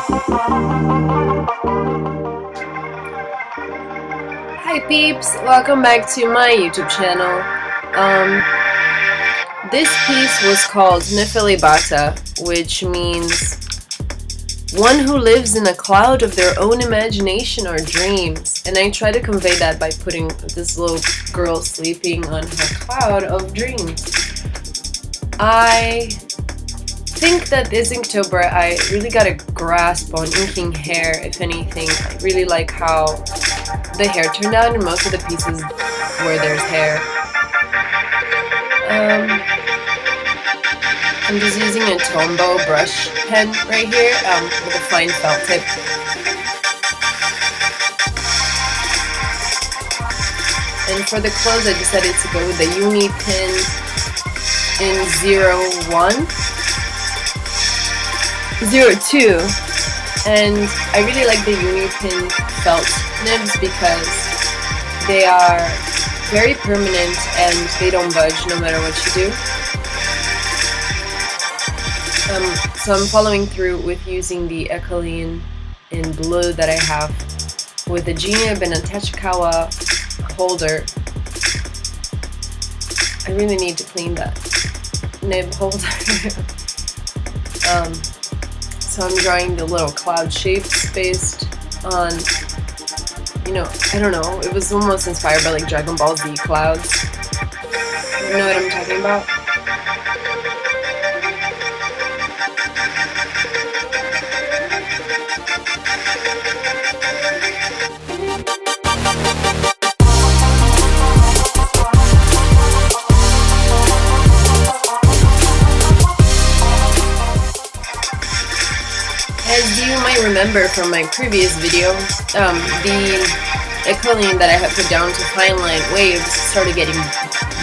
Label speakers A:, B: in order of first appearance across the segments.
A: Hi peeps, welcome back to my YouTube channel. This piece was called Nefelibata, which means one who lives in a cloud of their own imagination or dreams, and I try to convey that by putting this little girl sleeping on her cloud of dreams. I think that this Inktober I really got a grasp on inking hair. If anything, I really like how the hair turned out in most of the pieces where there's hair. I'm just using a Tombow brush pen right here with a fine felt tip. And for the clothes I decided to go with the Uni pin in 01. 02, and I really like the Unipin felt nibs because they are very permanent and they don't budge no matter what you do. So I'm following through with using the Ecoline in blue that I have with a G-nib and a Tachikawa holder. I really need to clean that nib holder. So I'm drawing the little cloud shapes based on, you know, I don't know, it was almost inspired by like Dragon Ball Z clouds. You know what I'm talking about? As you might remember from my previous video, the Ecoline that I had put down to fine line waves started getting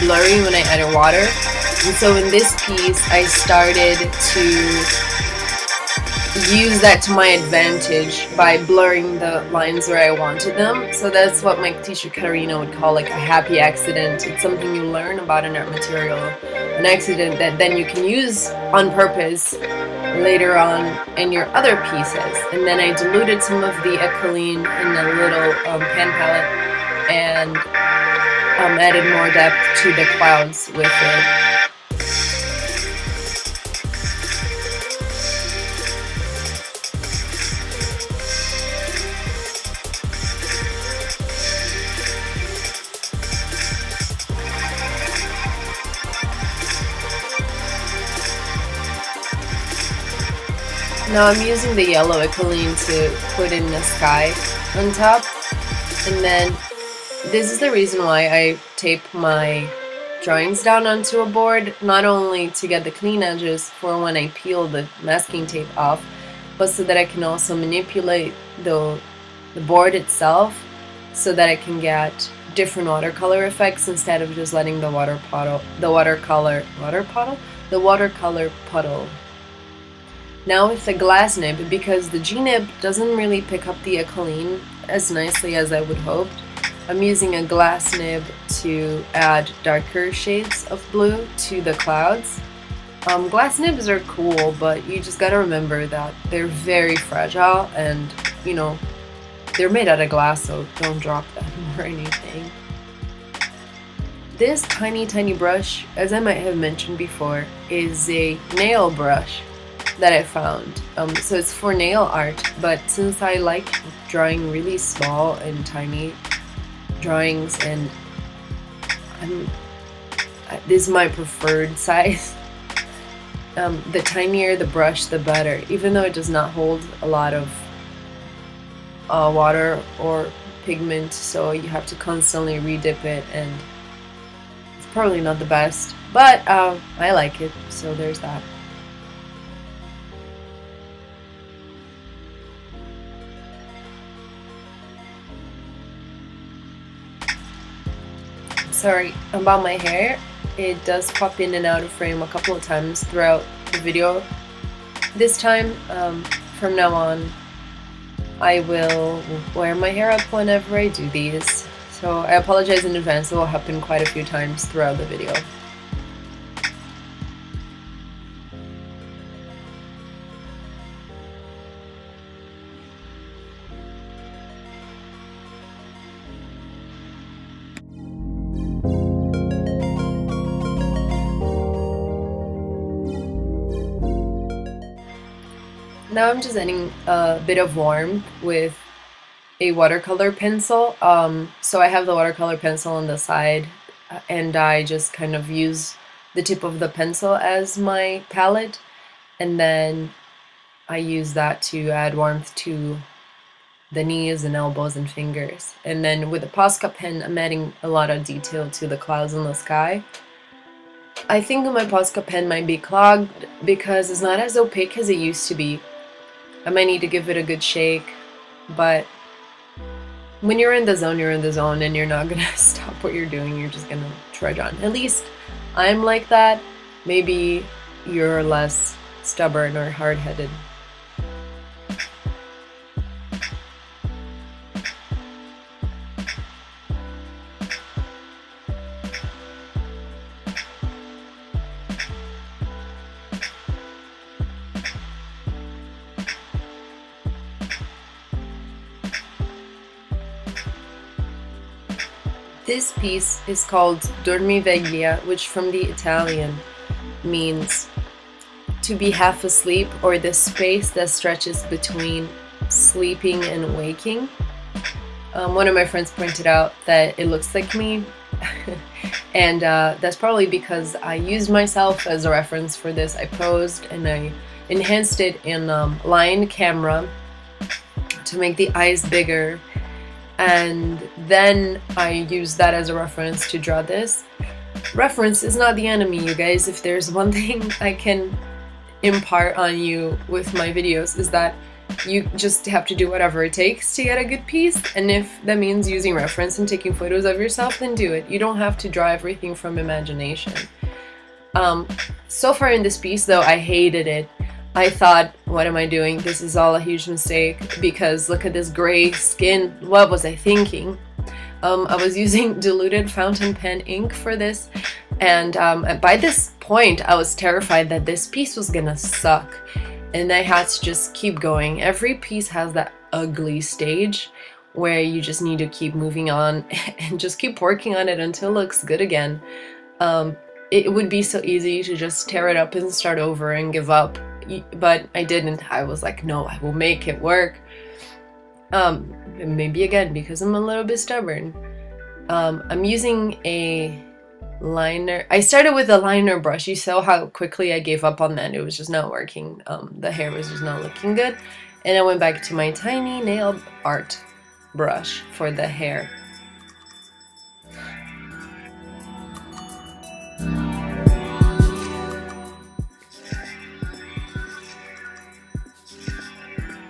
A: blurry when I added water. And so in this piece, I started to use that to my advantage by blurring the lines where I wanted them. So that's what my teacher Katarina would call like a happy accident. It's something you learn about an art material, an accident that then you can use on purpose later on in your other pieces. And then I diluted some of the Ecoline in a little pan palette and added more depth to the clouds with it. Now I'm using the yellow Ecoline to put in the sky on top, and then this is the reason why I tape my drawings down onto a board, not only to get the clean edges for when I peel the masking tape off, but so that I can also manipulate the board itself so that I can get different watercolor effects instead of just letting the watercolor puddle. Now with the glass nib, because the G-nib doesn't really pick up the Ecoline as nicely as I would hope, I'm using a glass nib to add darker shades of blue to the clouds. Glass nibs are cool, but you just gotta remember that they're very fragile and, you know, they're made out of glass, so don't drop them or anything. This tiny brush, as I might have mentioned before, is a nail brush that I found. So it's for nail art, but since I like drawing really small and tiny drawings, and this is my preferred size, the tinier the brush the better, even though it does not hold a lot of water or pigment, so you have to constantly re-dip it, and it's probably not the best, but I like it, so there's that. Sorry about my hair, it does pop in and out of frame a couple of times throughout the video. This time, from now on, I will wear my hair up whenever I do these. So I apologize in advance, it will happen quite a few times throughout the video. Now I'm just adding a bit of warmth with a watercolor pencil. So I have the watercolor pencil on the side, and I just kind of use the tip of the pencil as my palette, and then I use that to add warmth to the knees and elbows and fingers. And then with the Posca pen, I'm adding a lot of detail to the clouds in the sky. I think my Posca pen might be clogged because it's not as opaque as it used to be. I might need to give it a good shake, but when you're in the zone, you're in the zone, and you're not gonna stop what you're doing, you're just gonna trudge on. At least I'm like that. Maybe you're less stubborn or hard-headed. This piece is called Dormiveglia, which from the Italian means to be half asleep, or the space that stretches between sleeping and waking. One of my friends pointed out that it looks like me, and that's probably because I used myself as a reference for this. I posed and I enhanced it in line camera to make the eyes bigger, and then I used that as a reference to draw this. Reference is not the enemy, you guys. If there's one thing I can impart on you with my videos, is that you just have to do whatever it takes to get a good piece, and if that means using reference and taking photos of yourself, then do it. You don't have to draw everything from imagination. So far in this piece though, I hated it. I thought, what am I doing? This is all a huge mistake, because look at this gray skin. What was I thinking? I was using diluted fountain pen ink for this, and by this point I was terrified that this piece was gonna suck, and I had to just keep going. Every piece has that ugly stage where you just need to keep moving on and just keep working on it until it looks good again. It would be so easy to just tear it up and start over and give up, but I didn't. I was like, no, I will make it work. Maybe again because I'm a little bit stubborn. I'm using a liner. I started with a liner brush. You saw how quickly I gave up on that. It was just not working. The hair was just not looking good, and I went back to my tiny nail art brush for the hair.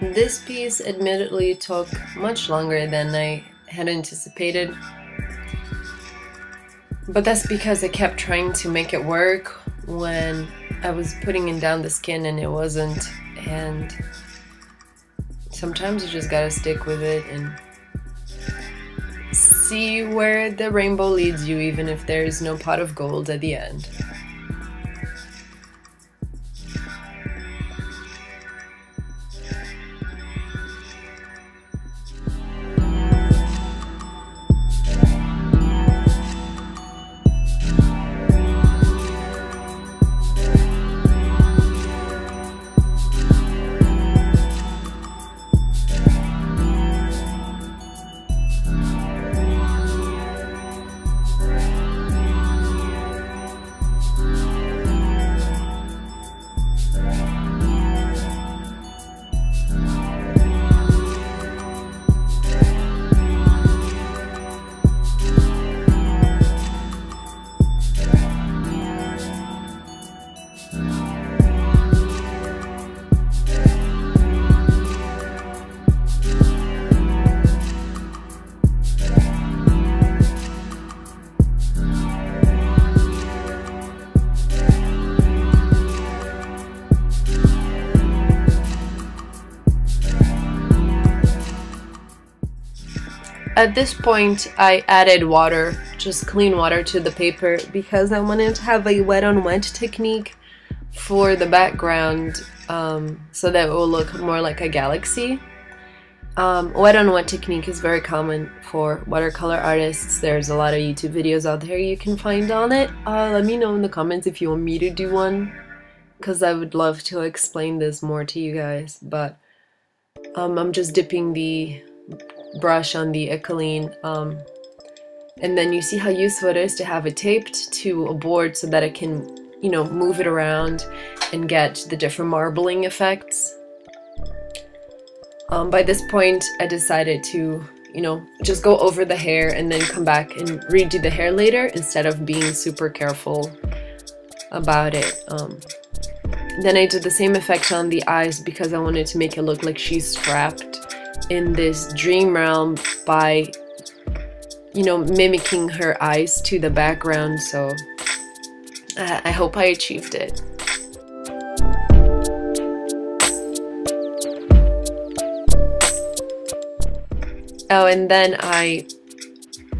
A: This piece admittedly took much longer than I had anticipated, but that's because I kept trying to make it work when I was putting in down the skin and it wasn't, and sometimes you just gotta stick with it and see where the rainbow leads you, even if there's no pot of gold at the end. At this point, I added water, just clean water, to the paper because I wanted to have a wet on wet technique for the background, so that it will look more like a galaxy. Wet on wet technique is very common for watercolor artists. There's a lot of YouTube videos out there you can find on it. Let me know in the comments if you want me to do one, because I would love to explain this more to you guys, but I'm just dipping the brush on the Ecoline, and then you see how useful it is to have it taped to a board so that I can, you know, move it around and get the different marbling effects. By this point, I decided to, you know, just go over the hair and then come back and redo the hair later instead of being super careful about it. Then I did the same effect on the eyes because I wanted to make it look like she's trapped in this dream realm by, you know, mimicking her eyes to the background, so I hope I achieved it. Oh, and then I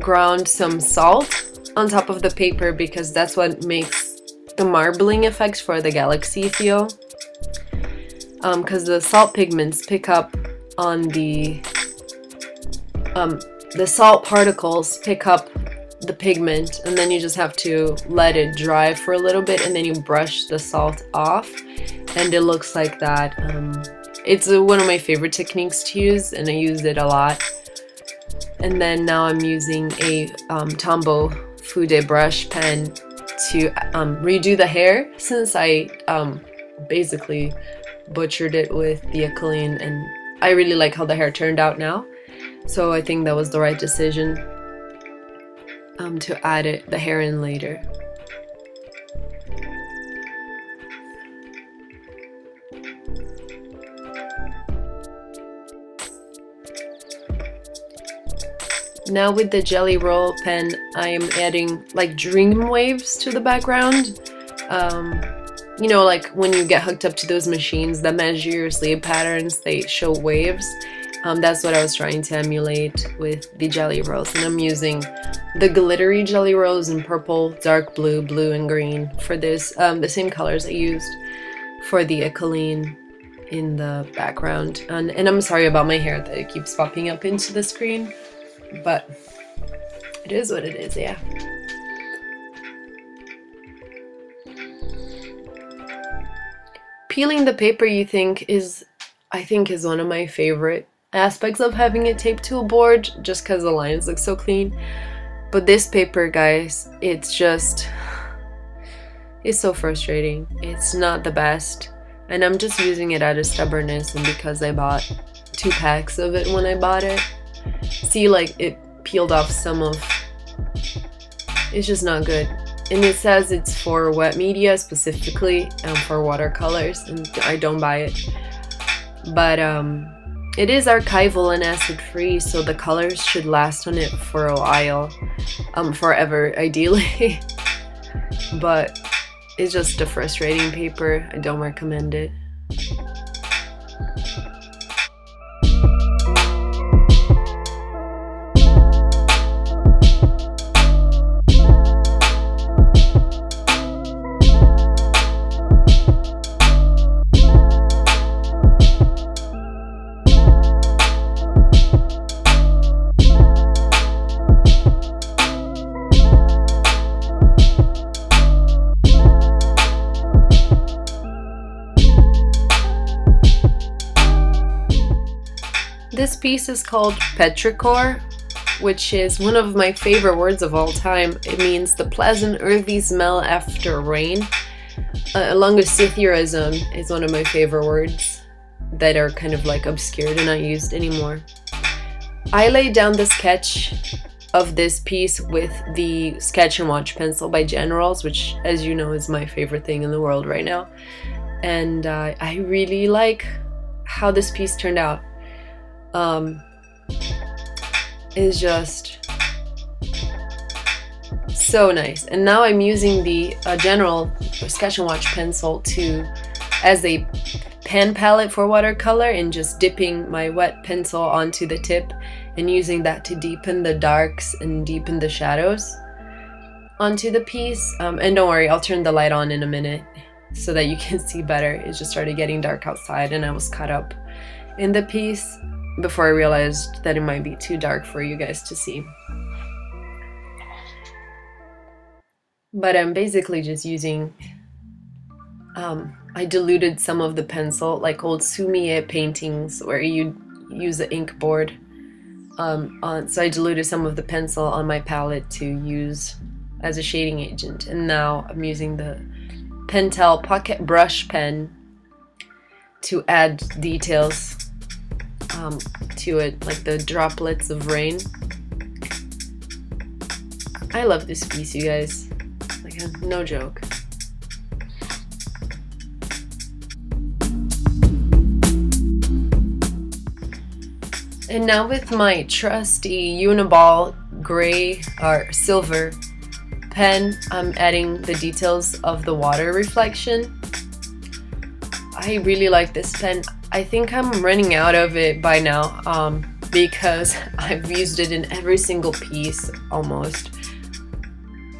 A: ground some salt on top of the paper because that's what makes the marbling effect for the galaxy feel. Because the salt pigments pick up on the salt particles pick up the pigment, and then you just have to let it dry for a little bit, and then you brush the salt off, and it looks like that. It's one of my favorite techniques to use, and I use it a lot. And then now I'm using a Tombow Fude brush pen to redo the hair, since I basically butchered it with the Ecoline, and I really like how the hair turned out now. So I think that was the right decision to add the hair in later. Now with the Jelly Roll pen, I am adding like dream waves to the background. You know, like when you get hooked up to those machines that measure your sleep patterns, they show waves. That's what I was trying to emulate with the Jelly Rolls, and I'm using the glittery Jelly Rolls in purple, dark blue, blue, and green for this, the same colors I used for the Ecoline in the background. And I'm sorry about my hair that it keeps popping up into the screen, but it is what it is, yeah. Peeling the paper, I think is one of my favorite aspects of having it taped to a board, just because the lines look so clean. But this paper, guys, it's so frustrating. It's not the best, and I'm just using it out of stubbornness and because I bought 2 packs of it when I bought it. See, like, it peeled off some of... It's just not good. And it says it's for wet media specifically, and for watercolors, and I don't buy it. But it is archival and acid-free, so the colors should last on it for a while, forever ideally. But it's just a frustrating paper. I don't recommend it. This piece is called Petrichor, which is one of my favorite words of all time. It means the pleasant earthy smell after rain. Longocithurism is one of my favorite words that are kind of like obscured and not used anymore. I laid down the sketch of this piece with the Sketch and Watch pencil by Generals, which, as you know, is my favorite thing in the world right now. And I really like how this piece turned out. Is just so nice. And now I'm using the General Sketch and Watch pencil as a pen palette for watercolor, and just dipping my wet pencil onto the tip and using that to deepen the darks and deepen the shadows onto the piece. And don't worry, I'll turn the light on in a minute so that you can see better. It just started getting dark outside and I was caught up in the piece before I realized that it might be too dark for you guys to see. But I'm basically just using I diluted some of the pencil, like old sumie paintings where you use an ink board. So I diluted some of the pencil on my palette to use as a shading agent, and now I'm using the Pentel Pocket Brush Pen to add details to it, like the droplets of rain. I love this piece, you guys. Like, no joke. And now with my trusty Uniball gray or silver pen, I'm adding the details of the water reflection. I really like this pen. I think I'm running out of it by now because I've used it in every single piece almost.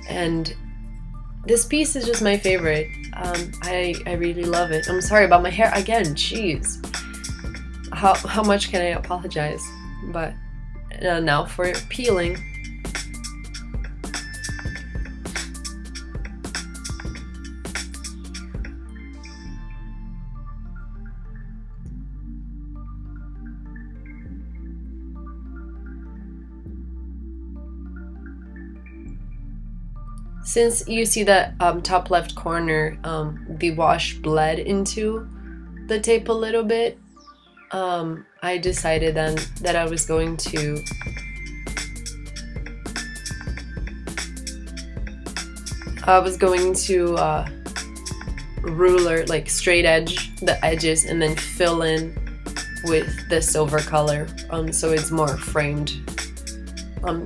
A: And this piece is just my favorite. I really love it. I'm sorry about my hair again, jeez. How much can I apologize? But now for peeling. Since you see that top left corner, the wash bled into the tape a little bit, I decided then that I was going to ruler, like straight edge the edges and then fill in with the silver color, so it's more framed.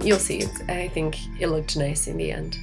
A: You'll see, I think it looked nice in the end.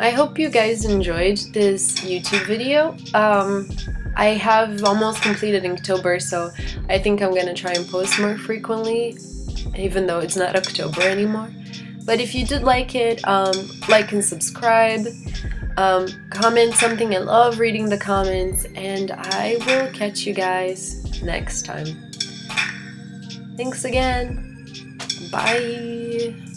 A: I hope you guys enjoyed this YouTube video. I have almost completed Inktober, so I think I'm gonna try and post more frequently, even though it's not October anymore. But if you did like it, like and subscribe, comment something. I love reading the comments, and I will catch you guys next time. Thanks again. Bye.